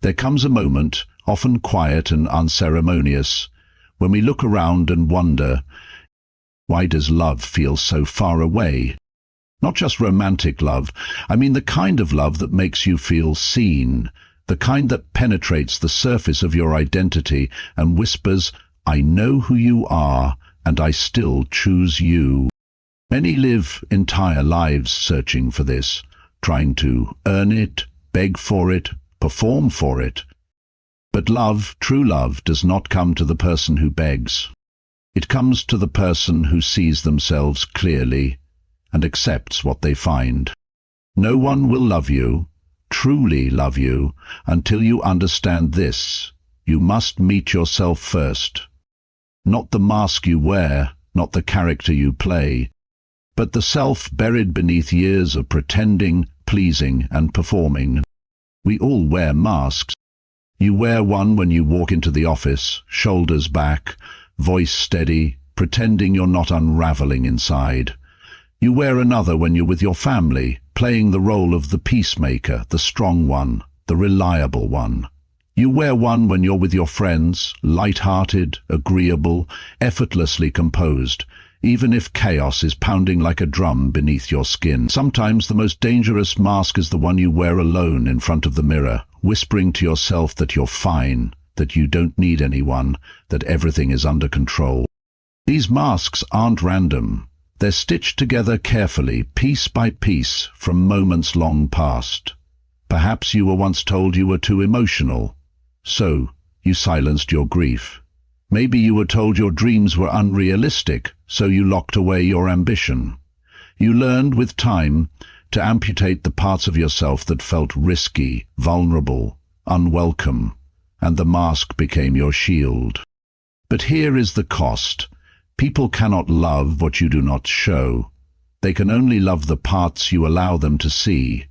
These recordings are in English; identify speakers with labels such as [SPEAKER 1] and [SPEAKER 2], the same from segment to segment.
[SPEAKER 1] There comes a moment, often quiet and unceremonious, when we look around and wonder, why does love feel so far away? Not just romantic love, I mean the kind of love that makes you feel seen, the kind that penetrates the surface of your identity and whispers, I know who you are, and I still choose you. Many live entire lives searching for this, trying to earn it, beg for it, perform for it. But love, true love, does not come to the person who begs. It comes to the person who sees themselves clearly and accepts what they find. No one will love you, truly love you, until you understand this. You must meet yourself first. Not the mask you wear, not the character you play, but the self buried beneath years of pretending, pleasing, and performing. We all wear masks. You wear one when you walk into the office, shoulders back, voice steady, pretending you're not unraveling inside. You wear another when you're with your family, playing the role of the peacemaker, the strong one, the reliable one. You wear one when you're with your friends, light-hearted, agreeable, effortlessly composed, even if chaos is pounding like a drum beneath your skin. Sometimes the most dangerous mask is the one you wear alone in front of the mirror, whispering to yourself that you're fine, that you don't need anyone, that everything is under control. These masks aren't random. They're stitched together carefully, piece by piece, from moments long past. Perhaps you were once told you were too emotional, so you silenced your grief. Maybe you were told your dreams were unrealistic, so you locked away your ambition. You learned with time to amputate the parts of yourself that felt risky, vulnerable, unwelcome, and the mask became your shield. But here is the cost. People cannot love what you do not show. They can only love the parts you allow them to see.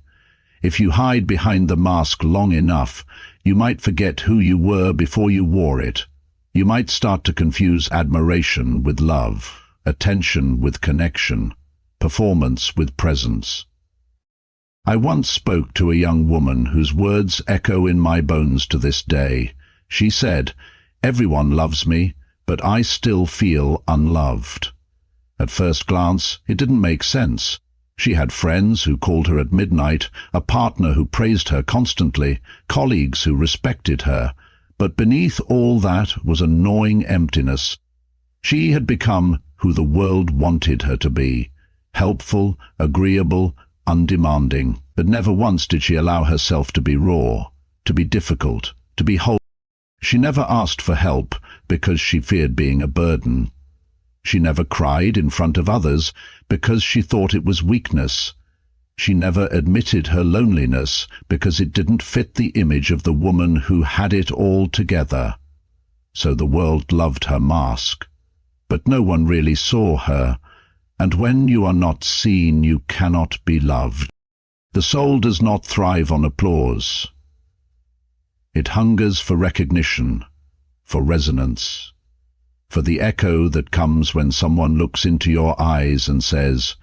[SPEAKER 1] If you hide behind the mask long enough, you might forget who you were before you wore it. You might start to confuse admiration with love, attention with connection, performance with presence. I once spoke to a young woman whose words echo in my bones to this day. She said, "Everyone loves me, but I still feel unloved." At first glance, it didn't make sense. She had friends who called her at midnight, a partner who praised her constantly, colleagues who respected her, but beneath all that was a gnawing emptiness. She had become who the world wanted her to be, helpful, agreeable, undemanding, but never once did she allow herself to be raw, to be difficult, to be whole. She never asked for help because she feared being a burden. She never cried in front of others because she thought it was weakness. She never admitted her loneliness because it didn't fit the image of the woman who had it all together. So the world loved her mask, but no one really saw her, and when you are not seen, you cannot be loved. The soul does not thrive on applause. It hungers for recognition, for resonance, for the echo that comes when someone looks into your eyes and says,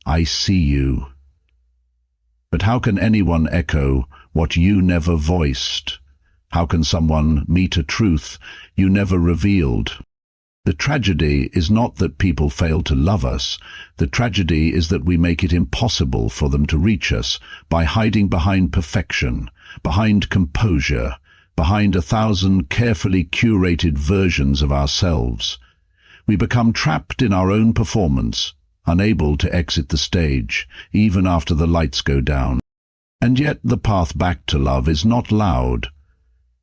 [SPEAKER 1] "I see you." But how can anyone echo what you never voiced? How can someone meet a truth you never revealed? The tragedy is not that people fail to love us. The tragedy is that we make it impossible for them to reach us by hiding behind perfection, behind composure, behind 1,000 carefully curated versions of ourselves. We become trapped in our own performance, unable to exit the stage, even after the lights go down. And yet the path back to love is not loud.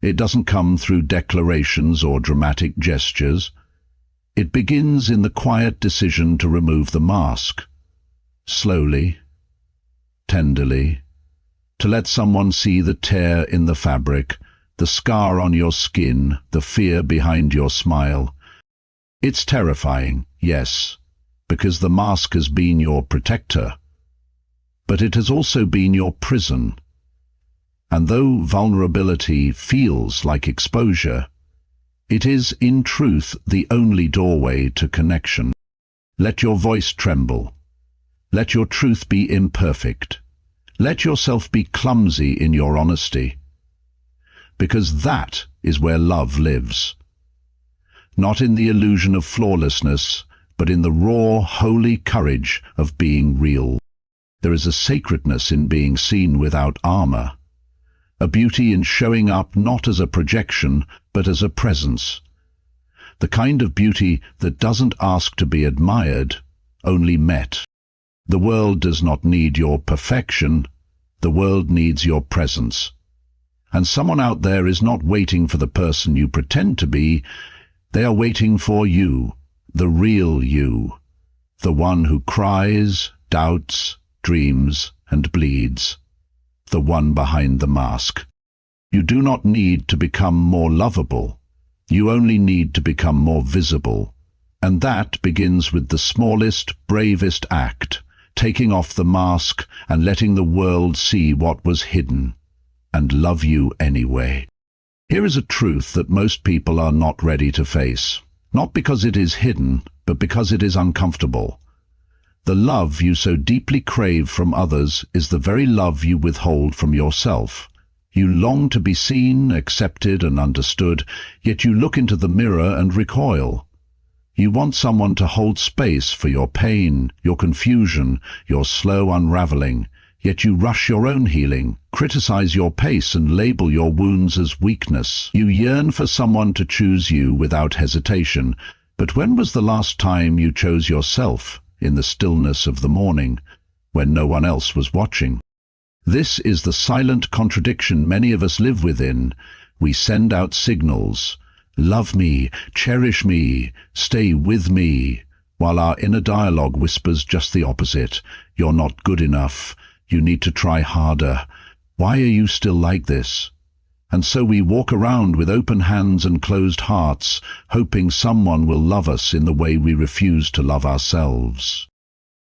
[SPEAKER 1] It doesn't come through declarations or dramatic gestures. It begins in the quiet decision to remove the mask, slowly, tenderly, to let someone see the tear in the fabric, the scar on your skin, the fear behind your smile. It's terrifying, yes, because the mask has been your protector, but it has also been your prison. And though vulnerability feels like exposure, it is, in truth, the only doorway to connection. Let your voice tremble. Let your truth be imperfect. Let yourself be clumsy in your honesty. because that is where love lives. Not in the illusion of flawlessness, but in the raw, holy courage of being real. There is a sacredness in being seen without armor, a beauty in showing up not as a projection, but as a presence. The kind of beauty that doesn't ask to be admired, only met. The world does not need your perfection, the world needs your presence. And someone out there is not waiting for the person you pretend to be, they are waiting for you, the real you, the one who cries, doubts, dreams, and bleeds, the one behind the mask. You do not need to become more lovable. You only need to become more visible. And that begins with the smallest, bravest act, taking off the mask and letting the world see what was hidden, and love you anyway. Here is a truth that most people are not ready to face, not because it is hidden, but because it is uncomfortable. The love you so deeply crave from others is the very love you withhold from yourself. You long to be seen, accepted, and understood, yet you look into the mirror and recoil. You want someone to hold space for your pain, your confusion, your slow unraveling, yet you rush your own healing, criticize your pace, and label your wounds as weakness. You yearn for someone to choose you without hesitation, but when was the last time you chose yourself in the stillness of the morning, when no one else was watching? This is the silent contradiction many of us live within. We send out signals, love me, cherish me, stay with me, while our inner dialogue whispers just the opposite. You're not good enough. You need to try harder. Why are you still like this? And so we walk around with open hands and closed hearts, hoping someone will love us in the way we refuse to love ourselves.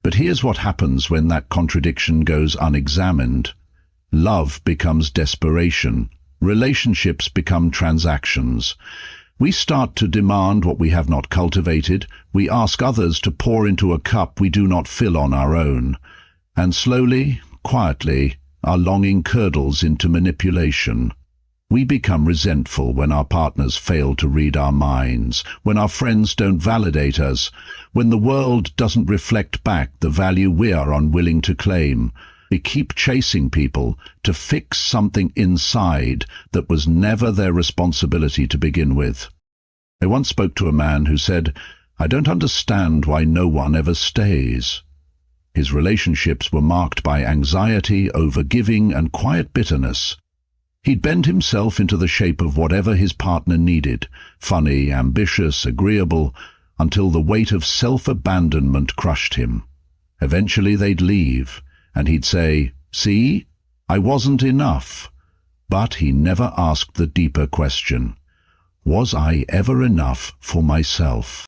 [SPEAKER 1] But here's what happens when that contradiction goes unexamined. Love becomes desperation. Relationships become transactions. We start to demand what we have not cultivated. We ask others to pour into a cup we do not fill on our own. And slowly, quietly, our longing curdles into manipulation. We become resentful when our partners fail to read our minds, when our friends don't validate us, when the world doesn't reflect back the value we are unwilling to claim. We keep chasing people to fix something inside that was never their responsibility to begin with. I once spoke to a man who said, "I don't understand why no one ever stays." His relationships were marked by anxiety, overgiving, and quiet bitterness. He'd bend himself into the shape of whatever his partner needed, funny, ambitious, agreeable, until the weight of self-abandonment crushed him. Eventually they'd leave, and he'd say, "See, I wasn't enough." But he never asked the deeper question, was I ever enough for myself?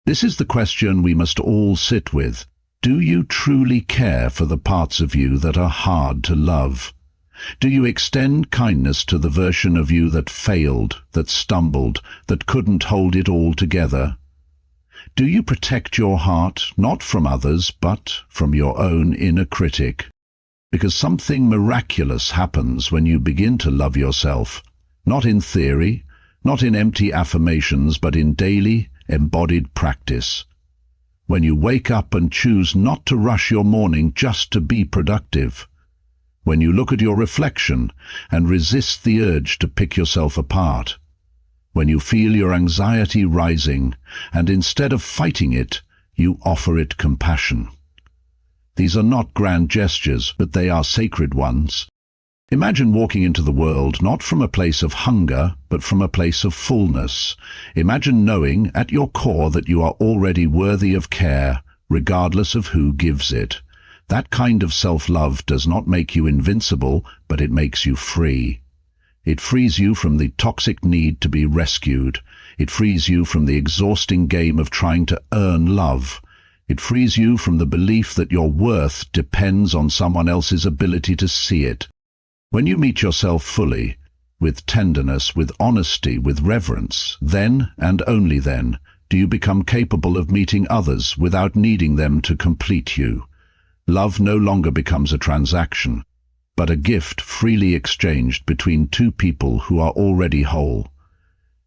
[SPEAKER 1] This is the question we must all sit with. Do you truly care for the parts of you that are hard to love? Do you extend kindness to the version of you that failed, that stumbled, that couldn't hold it all together? Do you protect your heart, not from others, but from your own inner critic? Because something miraculous happens when you begin to love yourself, not in theory, not in empty affirmations, but in daily, embodied practice. When you wake up and choose not to rush your morning just to be productive. When you look at your reflection and resist the urge to pick yourself apart. When you feel your anxiety rising and instead of fighting it, you offer it compassion. These are not grand gestures, but they are sacred ones. Imagine walking into the world not from a place of hunger, but from a place of fullness. Imagine knowing at your core that you are already worthy of care, regardless of who gives it. That kind of self-love does not make you invincible, but it makes you free. It frees you from the toxic need to be rescued. It frees you from the exhausting game of trying to earn love. It frees you from the belief that your worth depends on someone else's ability to see it. When you meet yourself fully, with tenderness, with honesty, with reverence, then, and only then, do you become capable of meeting others without needing them to complete you. Love no longer becomes a transaction. but a gift freely exchanged between two people who are already whole.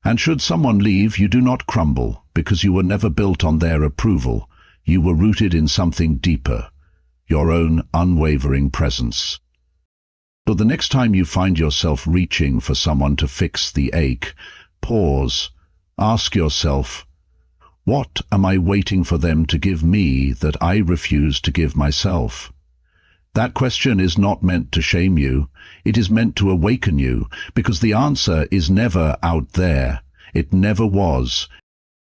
[SPEAKER 1] And should someone leave, you do not crumble, because you were never built on their approval. You were rooted in something deeper, your own unwavering presence. So the next time you find yourself reaching for someone to fix the ache, pause, ask yourself, what am I waiting for them to give me that I refuse to give myself? That question is not meant to shame you, it is meant to awaken you, because the answer is never out there. It never was.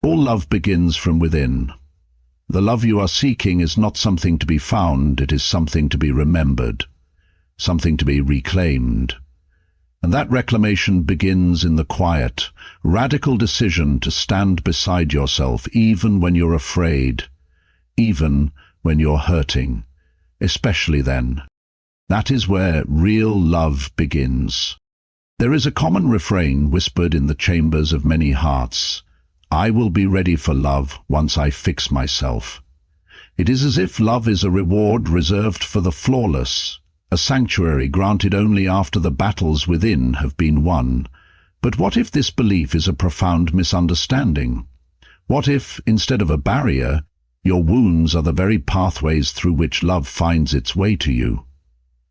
[SPEAKER 1] All love begins from within. The love you are seeking is not something to be found, it is something to be remembered, something to be reclaimed. And that reclamation begins in the quiet, radical decision to stand beside yourself even when you're afraid, even when you're hurting. Especially then. That is where real love begins. There is a common refrain whispered in the chambers of many hearts. I will be ready for love once I fix myself. It is as if love is a reward reserved for the flawless, a sanctuary granted only after the battles within have been won. But what if this belief is a profound misunderstanding? What if, instead of a barrier, your wounds are the very pathways through which love finds its way to you?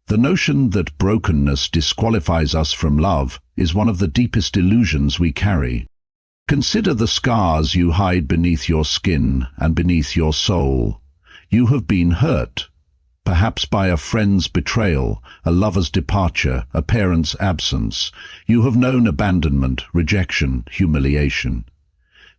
[SPEAKER 1] The notion that brokenness disqualifies us from love is one of the deepest illusions we carry. Consider the scars you hide beneath your skin and beneath your soul. You have been hurt, perhaps by a friend's betrayal, a lover's departure, a parent's absence. You have known abandonment, rejection, humiliation.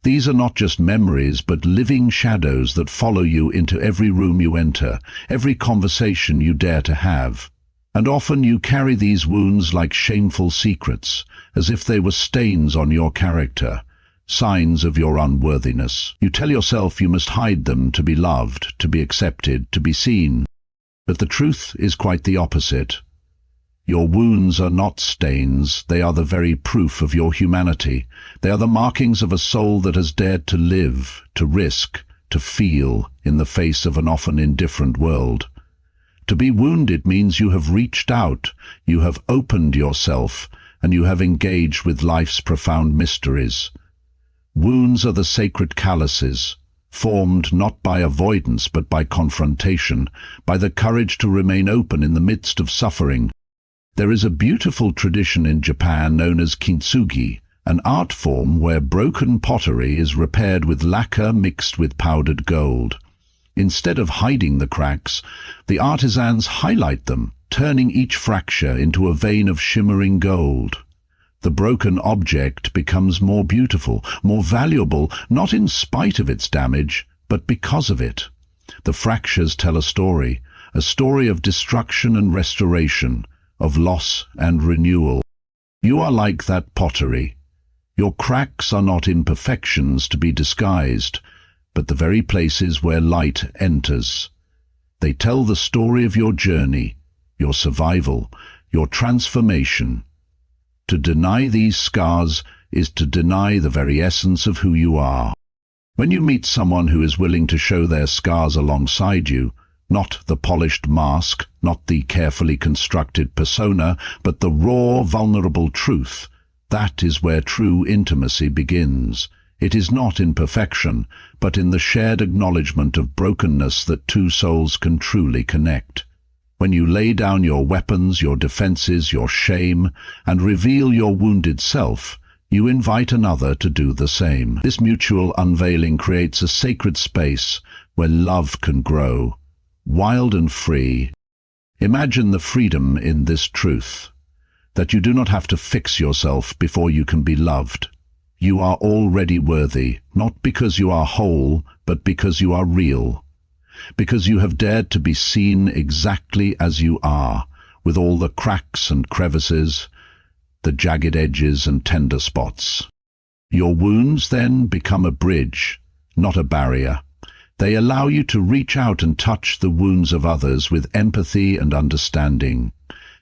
[SPEAKER 1] These are not just memories, but living shadows that follow you into every room you enter, every conversation you dare to have. And often you carry these wounds like shameful secrets, as if they were stains on your character, signs of your unworthiness. You tell yourself you must hide them to be loved, to be accepted, to be seen. But the truth is quite the opposite. Your wounds are not stains, they are the very proof of your humanity. They are the markings of a soul that has dared to live, to risk, to feel in the face of an often indifferent world. To be wounded means you have reached out, you have opened yourself, and you have engaged with life's profound mysteries. Wounds are the sacred calluses, formed not by avoidance but by confrontation, by the courage to remain open in the midst of suffering. There is a beautiful tradition in Japan known as kintsugi, an art form where broken pottery is repaired with lacquer mixed with powdered gold. Instead of hiding the cracks, the artisans highlight them, turning each fracture into a vein of shimmering gold. The broken object becomes more beautiful, more valuable, not in spite of its damage, but because of it. The fractures tell a story of destruction and restoration, of loss and renewal. You are like that pottery. Your cracks are not imperfections to be disguised, but the very places where light enters. They tell the story of your journey, your survival, your transformation. To deny these scars is to deny the very essence of who you are. When you meet someone who is willing to show their scars alongside you, not the polished mask, not the carefully constructed persona, but the raw, vulnerable truth, that is where true intimacy begins. It is not in perfection, but in the shared acknowledgement of brokenness that two souls can truly connect. When you lay down your weapons, your defenses, your shame, and reveal your wounded self, you invite another to do the same. This mutual unveiling creates a sacred space where love can grow, wild and free. Imagine the freedom in this truth, that you do not have to fix yourself before you can be loved. You are already worthy, not because you are whole, but because you are real. Because you have dared to be seen exactly as you are, with all the cracks and crevices, the jagged edges and tender spots. Your wounds then become a bridge, not a barrier. They allow you to reach out and touch the wounds of others with empathy and understanding.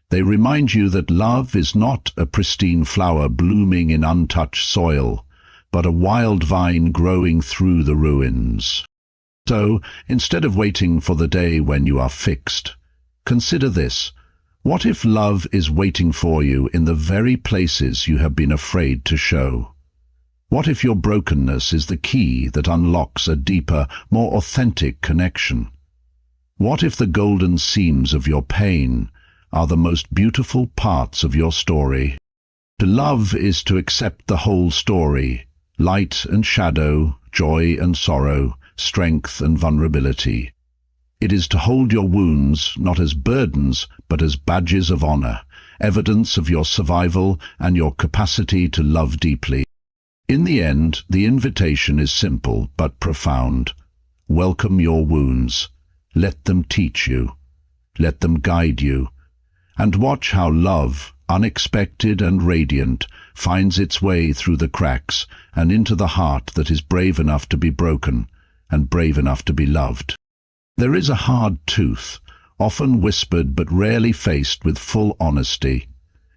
[SPEAKER 1] They remind you that love is not a pristine flower blooming in untouched soil, but a wild vine growing through the ruins. So, instead of waiting for the day when you are fixed, consider this: What if love is waiting for you in the very places you have been afraid to show? What if your brokenness is the key that unlocks a deeper, more authentic connection? What if the golden seams of your pain are the most beautiful parts of your story? To love is to accept the whole story, light and shadow, joy and sorrow, strength and vulnerability. It is to hold your wounds not as burdens, but as badges of honor, evidence of your survival and your capacity to love deeply. In the end, the invitation is simple but profound. Welcome your wounds. Let them teach you. Let them guide you. And watch how love, unexpected and radiant, finds its way through the cracks and into the heart that is brave enough to be broken and brave enough to be loved. There is a hard truth, often whispered but rarely faced with full honesty.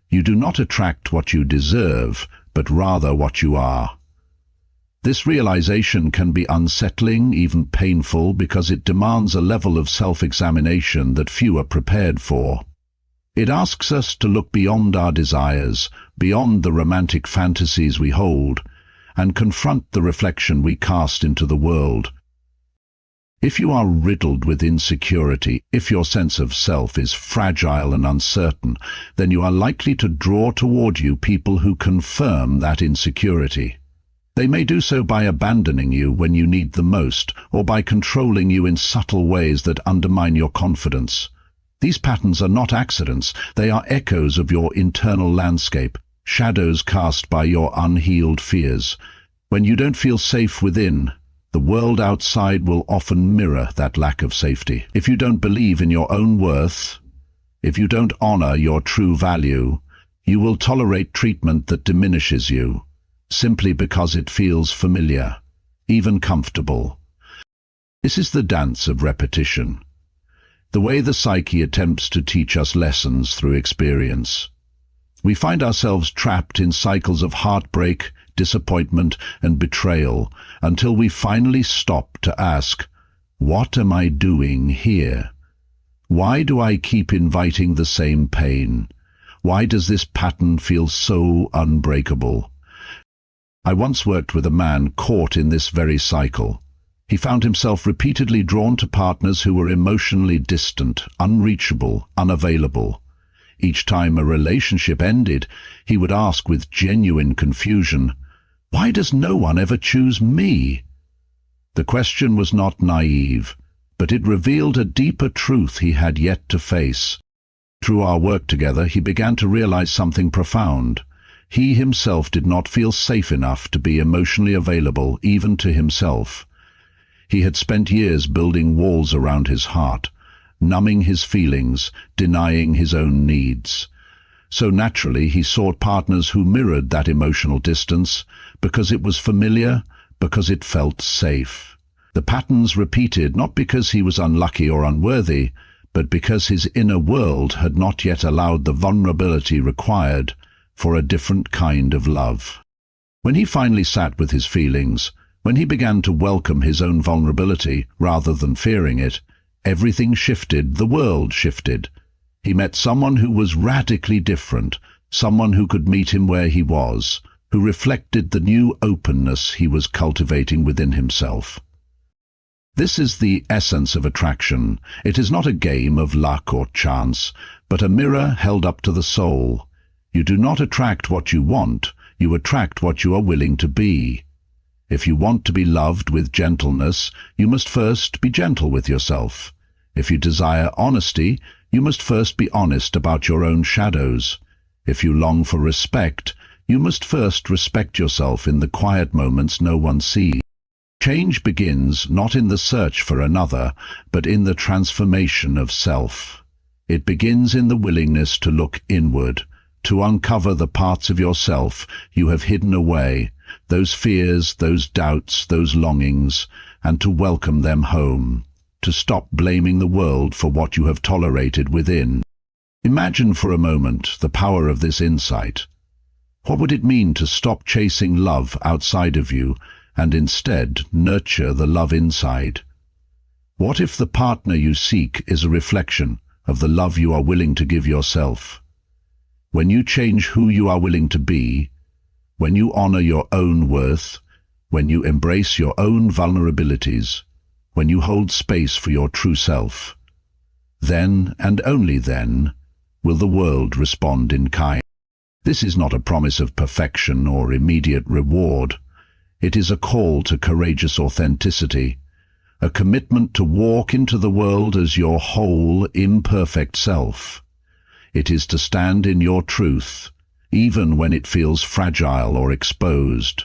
[SPEAKER 1] You do not attract what you deserve, but rather what you are. This realization can be unsettling, even painful, because it demands a level of self-examination that few are prepared for. It asks us to look beyond our desires, beyond the romantic fantasies we hold, and confront the reflection we cast into the world. If you are riddled with insecurity, if your sense of self is fragile and uncertain, then you are likely to draw toward you people who confirm that insecurity. They may do so by abandoning you when you need them most, or by controlling you in subtle ways that undermine your confidence. These patterns are not accidents, they are echoes of your internal landscape, shadows cast by your unhealed fears. When you don't feel safe within, the world outside will often mirror that lack of safety. If you don't believe in your own worth, if you don't honor your true value, you will tolerate treatment that diminishes you, simply because it feels familiar, even comfortable. This is the dance of repetition, the way the psyche attempts to teach us lessons through experience. We find ourselves trapped in cycles of heartbreak, disappointment, and betrayal until we finally stop to ask, what am I doing here? Why do I keep inviting the same pain? Why does this pattern feel so unbreakable? I once worked with a man caught in this very cycle. He found himself repeatedly drawn to partners who were emotionally distant, unreachable, unavailable. Each time a relationship ended, he would ask with genuine confusion, "Why does no one ever choose me?" The question was not naive, but it revealed a deeper truth he had yet to face. Through our work together, he began to realize something profound. He himself did not feel safe enough to be emotionally available even to himself. He had spent years building walls around his heart, numbing his feelings, denying his own needs. So naturally he sought partners who mirrored that emotional distance, because it was familiar, because it felt safe. The patterns repeated not because he was unlucky or unworthy, but because his inner world had not yet allowed the vulnerability required for a different kind of love. When he finally sat with his feelings, when he began to welcome his own vulnerability rather than fearing it, everything shifted, the world shifted. He met someone who was radically different, someone who could meet him where he was, who reflected the new openness he was cultivating within himself. This is the essence of attraction. It is not a game of luck or chance, but a mirror held up to the soul. You do not attract what you want, you attract what you are willing to be. If you want to be loved with gentleness, you must first be gentle with yourself. If you desire honesty, you must first be honest about your own shadows. If you long for respect, you must first respect yourself in the quiet moments no one sees. Change begins not in the search for another, but in the transformation of self. It begins in the willingness to look inward, to uncover the parts of yourself you have hidden away, those fears, those doubts, those longings, and to welcome them home, to stop blaming the world for what you have tolerated within. Imagine for a moment the power of this insight. What would it mean to stop chasing love outside of you and instead nurture the love inside? What if the partner you seek is a reflection, of the love you are willing to give yourself. When you change who you are willing to be, when you honor your own worth, when you embrace your own vulnerabilities, when you hold space for your true self, then, and only then, will the world respond in kind. This is not a promise of perfection or immediate reward. It is a call to courageous authenticity, a commitment to walk into the world as your whole, imperfect self. It is to stand in your truth, even when it feels fragile or exposed,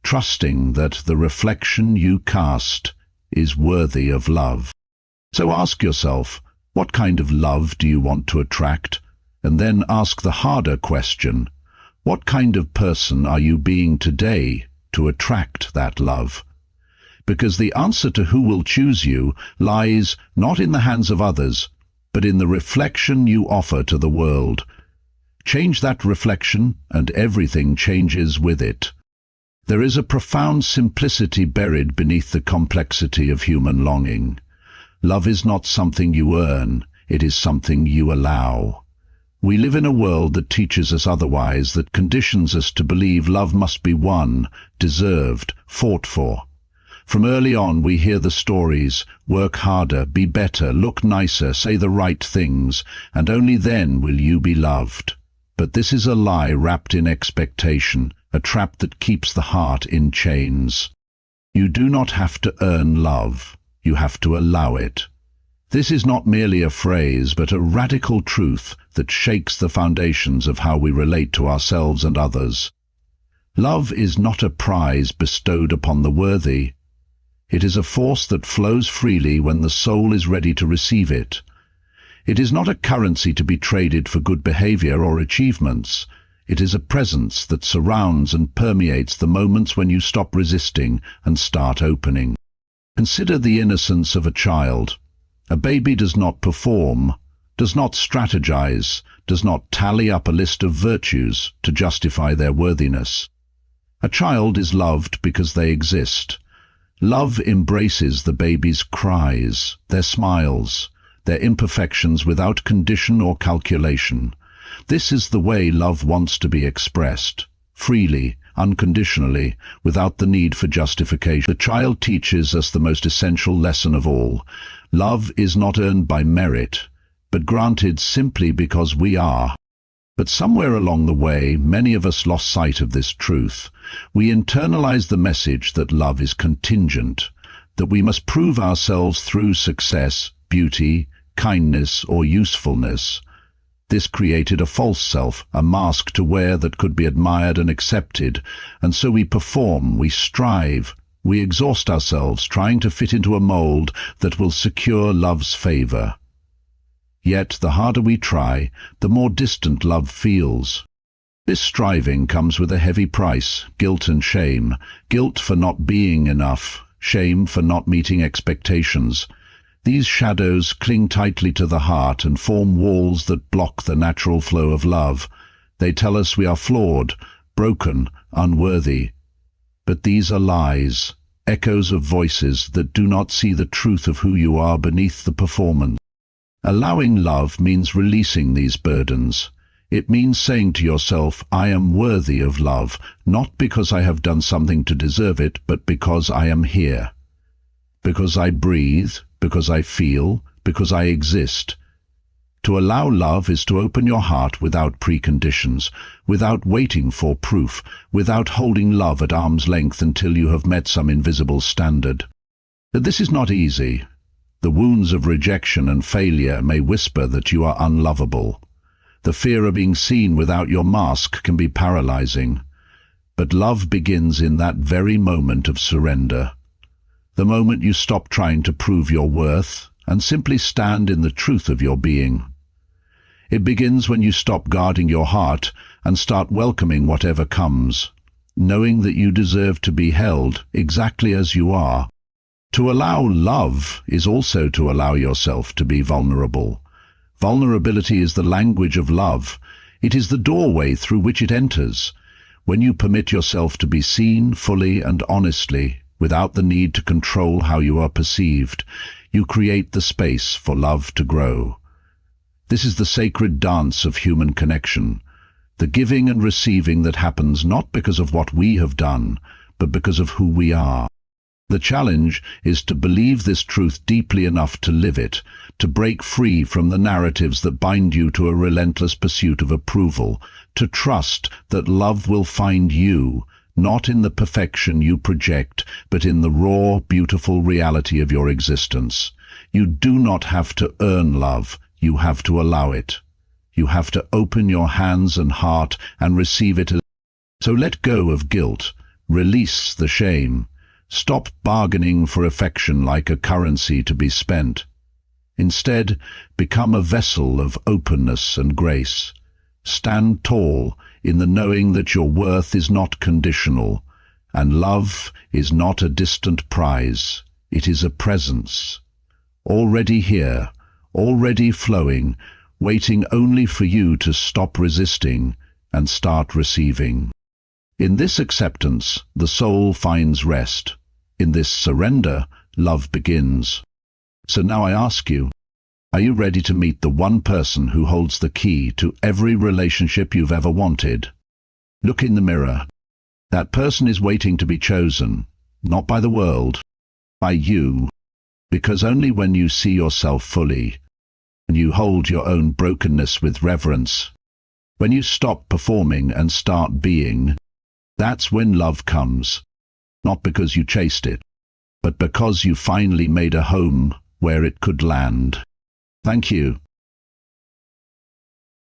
[SPEAKER 1] trusting that the reflection you cast is worthy of love. So ask yourself, what kind of love do you want to attract? And then ask the harder question, what kind of person are you being today to attract that love? Because the answer to who will choose you lies not in the hands of others, but in the reflection you offer to the world. Change that reflection, and everything changes with it. There is a profound simplicity buried beneath the complexity of human longing. Love is not something you earn, it is something you allow. We live in a world that teaches us otherwise, that conditions us to believe love must be won, deserved, fought for. From early on we hear the stories, work harder, be better, look nicer, say the right things, and only then will you be loved. But this is a lie wrapped in expectation, a trap that keeps the heart in chains. You do not have to earn love, you have to allow it. This is not merely a phrase, but a radical truth that shakes the foundations of how we relate to ourselves and others. Love is not a prize bestowed upon the worthy. It is a force that flows freely when the soul is ready to receive it. It is not a currency to be traded for good behavior or achievements. It is a presence that surrounds and permeates the moments when you stop resisting and start opening. Consider the innocence of a child. A baby does not perform, does not strategize, does not tally up a list of virtues to justify their worthiness. A child is loved because they exist. Love embraces the baby's cries, their smiles, their imperfections without condition or calculation. This is the way love wants to be expressed, freely, unconditionally, without the need for justification. The child teaches us the most essential lesson of all. Love is not earned by merit, but granted simply because we are. But somewhere along the way, many of us lost sight of this truth. We internalized the message that love is contingent, that we must prove ourselves through success, beauty, kindness, or usefulness. This created a false self, a mask to wear that could be admired and accepted, and so we perform, we strive, we exhaust ourselves trying to fit into a mold that will secure love's favor. Yet the harder we try, the more distant love feels. This striving comes with a heavy price, guilt and shame, guilt for not being enough, shame for not meeting expectations. These shadows cling tightly to the heart and form walls that block the natural flow of love. They tell us we are flawed, broken, unworthy. But these are lies, echoes of voices that do not see the truth of who you are beneath the performance. Allowing love means releasing these burdens. It means saying to yourself, I am worthy of love, not because I have done something to deserve it, but because I am here. Because I breathe, because I feel, because I exist. To allow love is to open your heart without preconditions, without waiting for proof, without holding love at arm's length until you have met some invisible standard. But this is not easy. The wounds of rejection and failure may whisper that you are unlovable. The fear of being seen without your mask can be paralyzing. But love begins in that very moment of surrender. The moment you stop trying to prove your worth and simply stand in the truth of your being. It begins when you stop guarding your heart and start welcoming whatever comes, knowing that you deserve to be held exactly as you are. To allow love is also to allow yourself to be vulnerable. Vulnerability is the language of love. It is the doorway through which it enters. When you permit yourself to be seen fully and honestly, without the need to control how you are perceived, you create the space for love to grow. This is the sacred dance of human connection, the giving and receiving that happens not because of what we have done, but because of who we are. The challenge is to believe this truth deeply enough to live it, to break free from the narratives that bind you to a relentless pursuit of approval, to trust that love will find you, not in the perfection you project, but in the raw, beautiful reality of your existence. You do not have to earn love, you have to allow it. You have to open your hands and heart and receive it. So let go of guilt, release the shame. Stop bargaining for affection like a currency to be spent. Instead, become a vessel of openness and grace. Stand tall in the knowing that your worth is not conditional, and love is not a distant prize. It is a presence. Already here, already flowing, waiting only for you to stop resisting and start receiving. In this acceptance, the soul finds rest. In this surrender, love begins. So now I ask you, are you ready to meet the one person who holds the key to every relationship you've ever wanted? Look in the mirror. That person is waiting to be chosen, not by the world, by you. Because only when you see yourself fully, and you hold your own brokenness with reverence, when you stop performing and start being, that's when love comes. Not because you chased it, but because you finally made a home where it could land. Thank you.